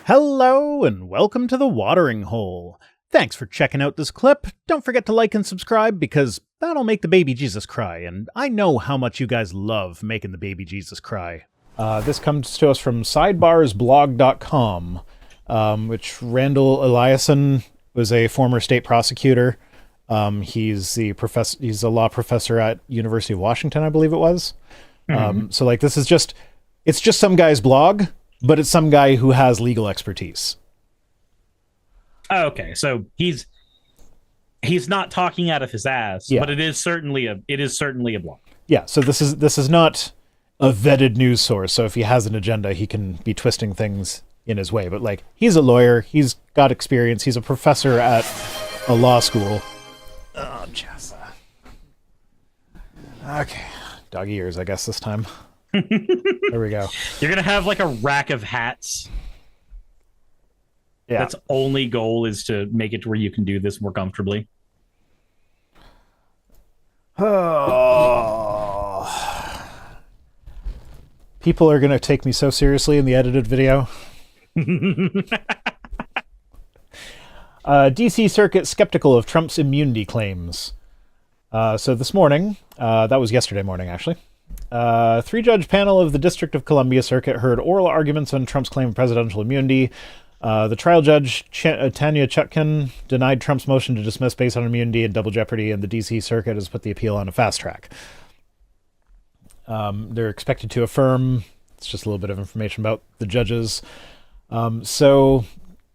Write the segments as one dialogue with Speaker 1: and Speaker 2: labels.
Speaker 1: Hello and welcome to the Watering Hole. Thanks for checking out this clip. Don't forget to like and subscribe because that'll make the baby Jesus cry, and I know how much you guys love making the baby Jesus cry. This comes to us from sidebarsblog.com, which Randall Eliason was a former state prosecutor. He's a law professor at University of Washington, I believe it was. So like it's just some guy's blog, but it's some guy who has legal expertise.
Speaker 2: Okay, so he's not talking out of his ass, but it is certainly a blog.
Speaker 1: Yeah, so this is not a vetted news source. So if he has an agenda, he can be twisting things in his way. But like, he's a lawyer, he's got experience, he's a professor at a law school. Oh, Jessa. Okay, doggy ears, I guess this time. There we go.
Speaker 2: You're gonna have like a rack of hats.
Speaker 1: Yeah.
Speaker 2: That's only goal is to make it to where you can do this more comfortably.
Speaker 1: Oh. People are gonna take me so seriously in the edited video. DC Circuit skeptical of Trump's immunity claims. So this morning, that was yesterday morning actually, three-judge panel of the District of Columbia Circuit heard oral arguments on Trump's claim of presidential immunity. The trial judge, Tanya Chutkan, denied Trump's motion to dismiss based on immunity and double jeopardy, and the D.C. Circuit has put the appeal on a fast track. They're expected to affirm. It's just a little bit of information about the judges. So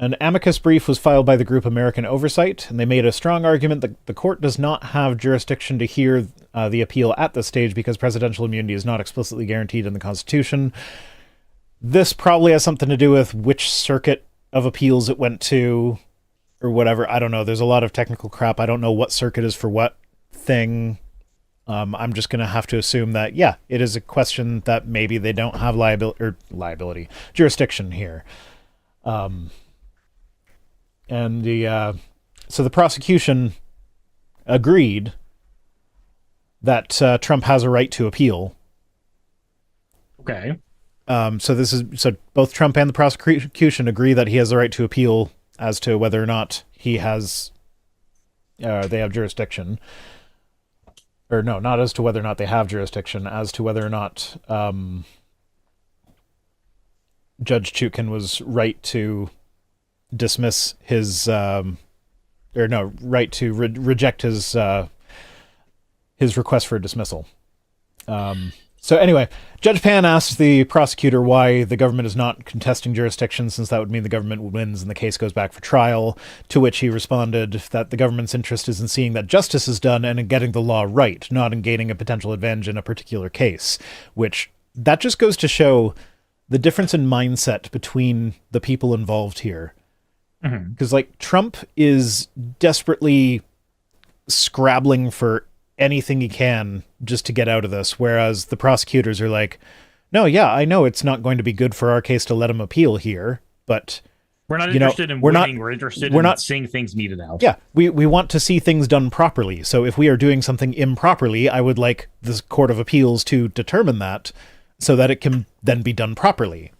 Speaker 1: an amicus brief was filed by the group American Oversight, and they made a strong argument that the court does not have jurisdiction to hear the appeal at this stage because presidential immunity is not explicitly guaranteed in the Constitution. This probably has something to do with which circuit of appeals it went to, or whatever. I don't know. There's a lot of technical crap. I don't know what circuit is for what thing. I'm just going to have to assume that, yeah, it is a question that maybe they don't have jurisdiction here. So the prosecution agreed that Trump has a right to appeal.
Speaker 2: Okay.
Speaker 1: So both Trump and the prosecution agree that he has the right to appeal as to whether or not they have jurisdiction. Or no, not as to whether or not they have jurisdiction, as to whether or not Judge Chutkan was right to dismiss his, right to reject his request for dismissal. So anyway, Judge Pan asked the prosecutor why the government is not contesting jurisdiction, since that would mean the government wins and the case goes back for trial, to which he responded that the government's interest is in seeing that justice is done and in getting the law right, not in gaining a potential advantage in a particular case, which that just goes to show the difference in mindset between the people involved here. Because like Trump is desperately scrabbling for anything he can just to get out of this, whereas the prosecutors are like, no, yeah, I know it's not going to be good for our case to let him appeal here, but
Speaker 2: we're not interested in winning. We're interested in seeing things meted out.
Speaker 1: Yeah, we want to see things done properly. So if we are doing something improperly, I would like the Court of Appeals to determine that so that it can then be done properly.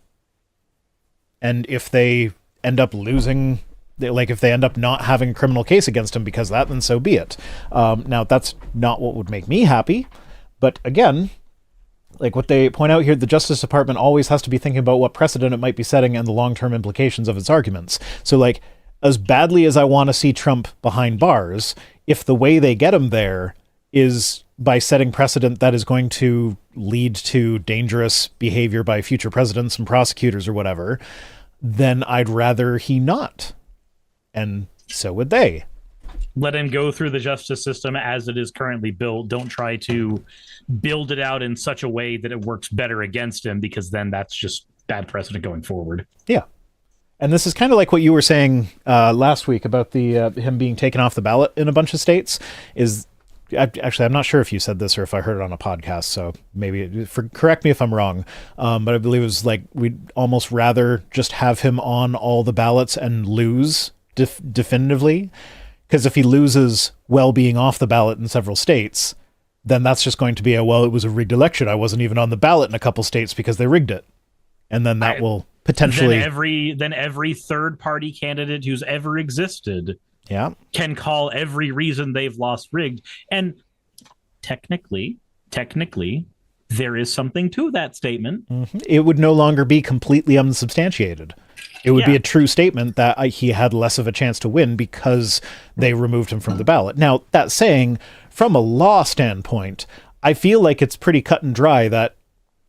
Speaker 1: And if they end up losing, like if they end up not having a criminal case against him because of that, then so be it. Now, that's not what would make me happy. But again, like what they point out here, the Justice Department always has to be thinking about what precedent it might be setting and the long-term implications of its arguments. So like, as badly as I want to see Trump behind bars, if the way they get him there is by setting precedent that is going to lead to dangerous behavior by future presidents and prosecutors or whatever, then I'd rather he not. And so would they.
Speaker 2: Let him go through the justice system as it is currently built. Don't try to build it out in such a way that it works better against him, because then that's just bad precedent going forward.
Speaker 1: Yeah. And this is kind of like what you were saying last week about the him being taken off the ballot in a bunch of states. Actually, I'm not sure if you said this or if I heard it on a podcast, so maybe correct me if I'm wrong. But I believe it was like we'd almost rather just have him on all the ballots and lose definitively. Because if he loses while being off the ballot in several states, then that's just going to be it was a rigged election. I wasn't even on the ballot in a couple states because they rigged it. And then that will potentially
Speaker 2: then every third party candidate who's ever existed can call every reason they've lost rigged. And technically, there is something to that statement.
Speaker 1: Mm-hmm. It would no longer be completely unsubstantiated. It would be a true statement that he had less of a chance to win because they removed him from the ballot. Now, that saying, from a law standpoint, I feel like it's pretty cut and dry that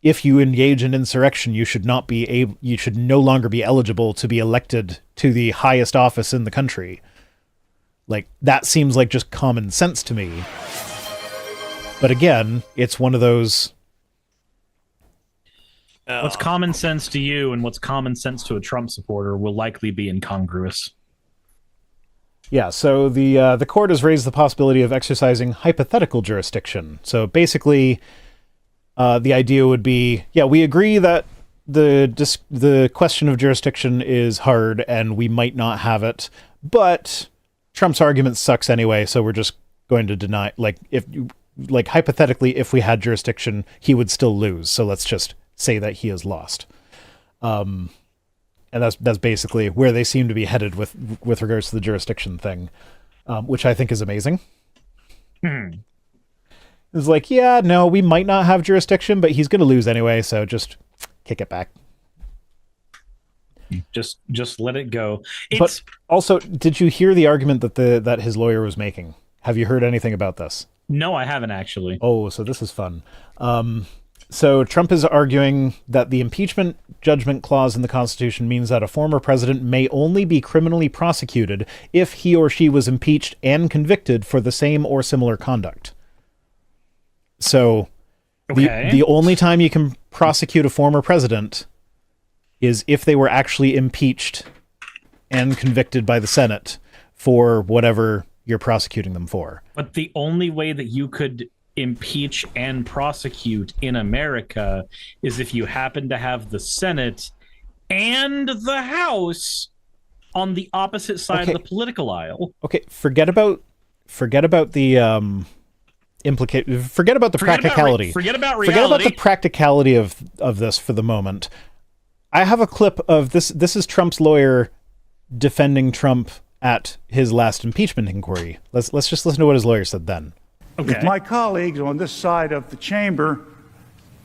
Speaker 1: if you engage in insurrection, you should no longer be eligible to be elected to the highest office in the country. Like, that seems like just common sense to me. But again, it's one of those...
Speaker 2: What's common sense to you and what's common sense to a Trump supporter will likely be incongruous.
Speaker 1: Yeah, so the court has raised the possibility of exercising hypothetical jurisdiction. So basically, the idea would be, we agree that the question of jurisdiction is hard and we might not have it, but Trump's argument sucks anyway, so we're just going to deny, hypothetically, if we had jurisdiction, he would still lose. So let's just say that he has lost. And that's basically where they seem to be headed with regards to the jurisdiction thing, which I think is amazing. It's like, no, we might not have jurisdiction, but he's going to lose anyway, so just kick it back.
Speaker 2: Just let it go.
Speaker 1: But also, did you hear the argument that his lawyer was making? Have you heard anything about this?
Speaker 2: No, I haven't actually.
Speaker 1: Oh, so this is fun. So Trump is arguing that the impeachment judgment clause in the Constitution means that a former president may only be criminally prosecuted if he or she was impeached and convicted for the same or similar conduct. So the only time you can prosecute a former president is if they were actually impeached and convicted by the Senate for whatever you're prosecuting them for.
Speaker 2: But the only way that you could impeach and prosecute in America is if you happen to have the Senate and the House on the opposite side of the political aisle.
Speaker 1: Okay, forget about the forget about the practicality.
Speaker 2: Forget about reality.
Speaker 1: Forget about the practicality of this for the moment. I have a clip of this. This is Trump's lawyer defending Trump at his last impeachment inquiry. Let's just listen to what his lawyer said then.
Speaker 3: Okay. If my colleagues on this side of the chamber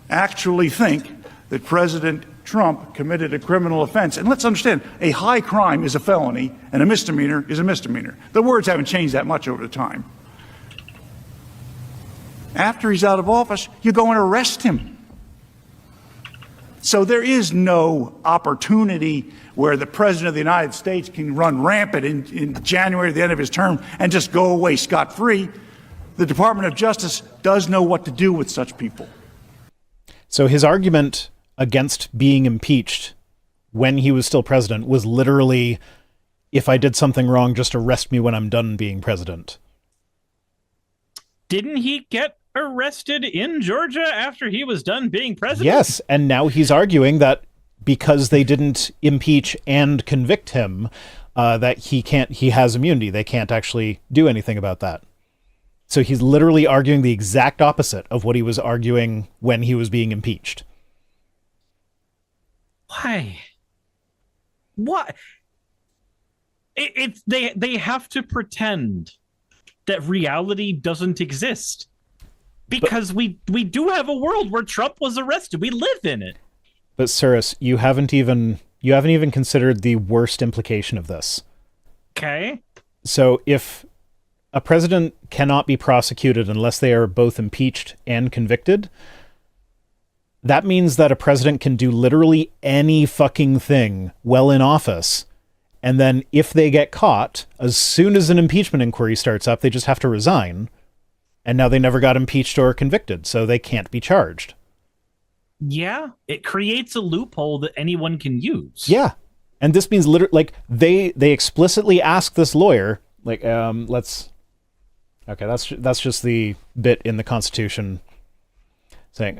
Speaker 3: actually think that President Trump committed a criminal offense, and let's understand, a high crime is a felony and a misdemeanor is a misdemeanor. The words haven't changed that much over the time. After he's out of office, you go and arrest him. So there is no opportunity where the President of the United States can run rampant in January, the end of his term, and just go away scot-free. The Department of Justice does know what to do with such people.
Speaker 1: So his argument against being impeached when he was still president was literally, if I did something wrong, just arrest me when I'm done being president.
Speaker 2: Didn't he get arrested in Georgia after he was done being president?
Speaker 1: Yes, and now he's arguing that because they didn't impeach and convict him, that he has immunity. They can't actually do anything about that. So he's literally arguing the exact opposite of what he was arguing when he was being impeached.
Speaker 2: Why? What? They have to pretend that reality doesn't exist. Because we do have a world where Trump was arrested. We live in it.
Speaker 1: But Cyrus, you haven't even considered the worst implication of this.
Speaker 2: Okay.
Speaker 1: So if a president cannot be prosecuted unless they are both impeached and convicted, that means that a president can do literally any fucking thing while in office. And then if they get caught, as soon as an impeachment inquiry starts up, they just have to resign. And now they never got impeached or convicted, so they can't be charged.
Speaker 2: Yeah, it creates a loophole that anyone can use.
Speaker 1: Yeah. And this means literally, like, they explicitly ask this lawyer, like, that's just the bit in the Constitution saying,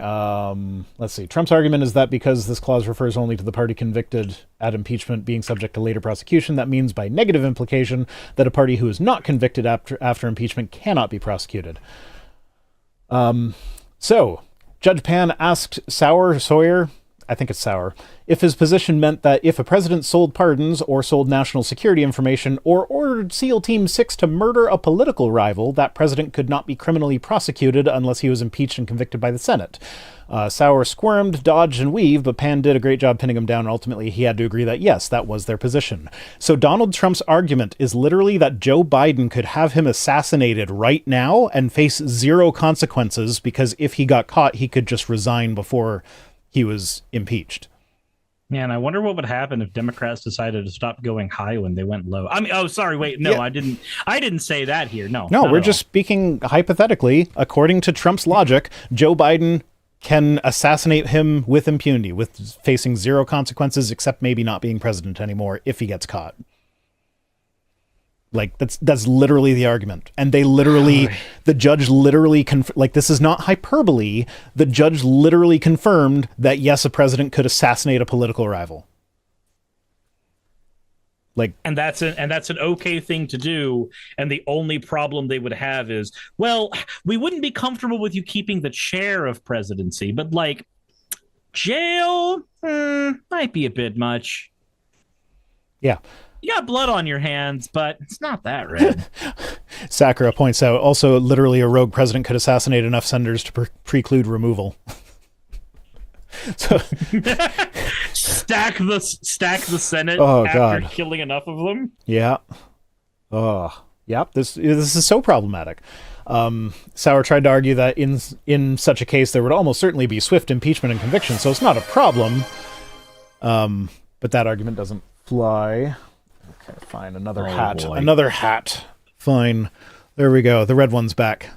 Speaker 1: let's see. Trump's argument is that because this clause refers only to the party convicted at impeachment being subject to later prosecution, that means by negative implication that a party who is not convicted after impeachment cannot be prosecuted. So Judge Pan asked Sawyer, I think it's Sauer, if his position meant that if a president sold pardons or sold national security information or ordered SEAL Team 6 to murder a political rival, that president could not be criminally prosecuted unless he was impeached and convicted by the Senate. Sauer squirmed, dodged, and weaved, but Pan did a great job pinning him down, and ultimately he had to agree that, yes, that was their position. So Donald Trump's argument is literally that Joe Biden could have him assassinated right now and face zero consequences, because if he got caught, he could just resign before he was impeached.
Speaker 2: Man, I wonder what would happen if Democrats decided to stop going high when they went low. I mean, oh, sorry, wait, no, yeah. I didn't say that here. No,
Speaker 1: we're just speaking hypothetically. According to Trump's logic, Joe Biden can assassinate him with impunity, with facing zero consequences except maybe not being president anymore if he gets caught. Like, that's literally the argument. And they literally, the judge literally, like, this is not hyperbole. The judge literally confirmed that, yes, a president could assassinate a political rival. Like,
Speaker 2: and that's an okay thing to do. And the only problem they would have is, well, we wouldn't be comfortable with you keeping the chair of presidency, but like jail might be a bit much.
Speaker 1: Yeah.
Speaker 2: You got blood on your hands, but it's not that red.
Speaker 1: Sakura points out, also, literally a rogue president could assassinate enough senators to preclude removal. So
Speaker 2: stack the Senate after killing enough of them.
Speaker 1: Yeah. Oh, yeah. This is so problematic. Sauer tried to argue that in such a case there would almost certainly be swift impeachment and conviction, so it's not a problem. But that argument doesn't fly. Okay, fine. Another hat. Boy. Another hat. Fine. There we go. The red one's back.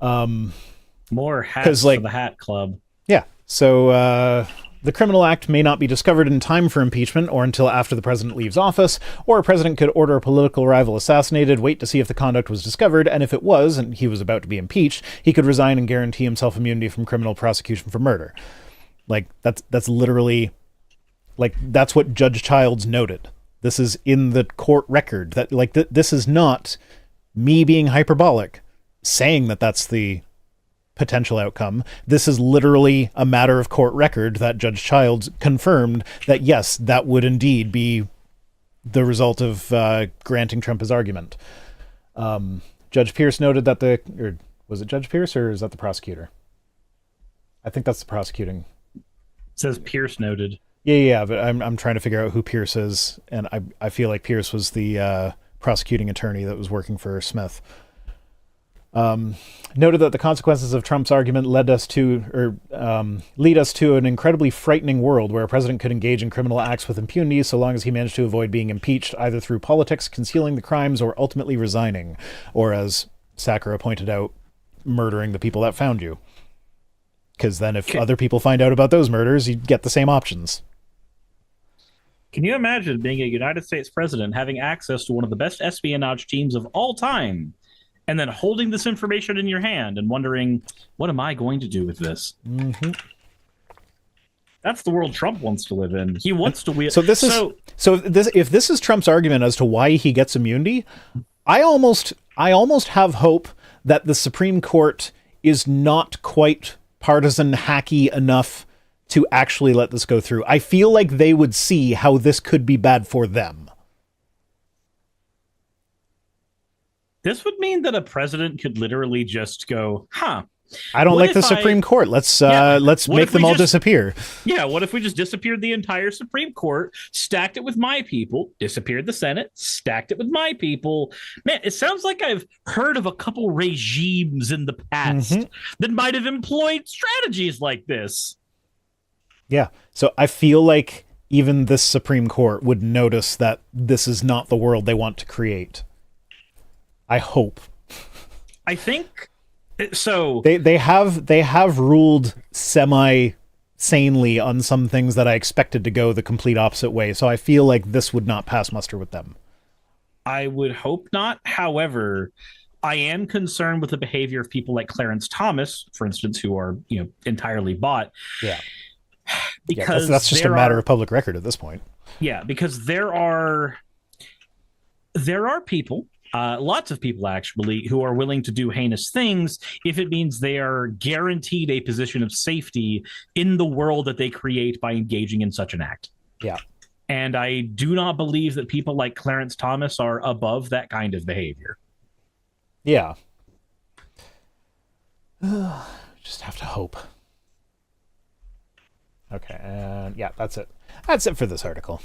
Speaker 2: More hats for the Hat Club.
Speaker 1: Yeah. So the criminal act may not be discovered in time for impeachment or until after the president leaves office, or a president could order a political rival assassinated, wait to see if the conduct was discovered, and if it was, and he was about to be impeached, he could resign and guarantee himself immunity from criminal prosecution for murder. Like, that's literally, like, that's what Judge Childs noted. This is in the court record. That, like, this is not me being hyperbolic, saying that that's the potential outcome. This is literally a matter of court record that Judge Childs confirmed that, yes, that would indeed be the result of granting Trump his argument. Judge Pierce noted that or was it Judge Pierce or is that the prosecutor? I think that's the prosecuting.
Speaker 2: It says Pierce noted.
Speaker 1: Yeah, but I'm trying to figure out who Pierce is, and I feel like Pierce was the prosecuting attorney that was working for Smith. Noted that the consequences of Trump's argument lead us to an incredibly frightening world where a president could engage in criminal acts with impunity so long as he managed to avoid being impeached, either through politics, concealing the crimes, or ultimately resigning, or, as Sakura pointed out, murdering the people that found you. Because then if other people find out about those murders, you get the same options.
Speaker 2: Can you imagine being a United States president, having access to one of the best espionage teams of all time, and then holding this information in your hand and wondering, what am I going to do with this?
Speaker 1: Mm-hmm.
Speaker 2: That's the world Trump wants to live in. He wants to wield.
Speaker 1: If this is Trump's argument as to why he gets immunity, I almost have hope that the Supreme Court is not quite partisan hacky enough to actually let this go through. I feel like they would see how this could be bad for them.
Speaker 2: This would mean that a president could literally just go,
Speaker 1: I don't like the Supreme Court. Let's make them all disappear.
Speaker 2: Yeah, what if we just disappeared the entire Supreme Court, stacked it with my people, disappeared the Senate, stacked it with my people? Man, it sounds like I've heard of a couple regimes in the past that might have employed strategies like this.
Speaker 1: Yeah, so I feel like even this Supreme Court would notice that this is not the world they want to create. I hope.
Speaker 2: I think so.
Speaker 1: They have ruled semi-sanely on some things that I expected to go the complete opposite way, so I feel like this would not pass muster with them.
Speaker 2: I would hope not. However, I am concerned with the behavior of people like Clarence Thomas, for instance, who are entirely bought.
Speaker 1: Yeah.
Speaker 2: Because
Speaker 1: that's just a matter of public record at this point.
Speaker 2: Yeah, because there are people, lots of people actually who are willing to do heinous things if it means they are guaranteed a position of safety in the world that they create by engaging in such an act.
Speaker 1: Yeah.
Speaker 2: And I do not believe that people like Clarence Thomas are above that kind of behavior.
Speaker 1: Yeah. Just have to hope. Okay, and yeah, that's it. That's it for this article.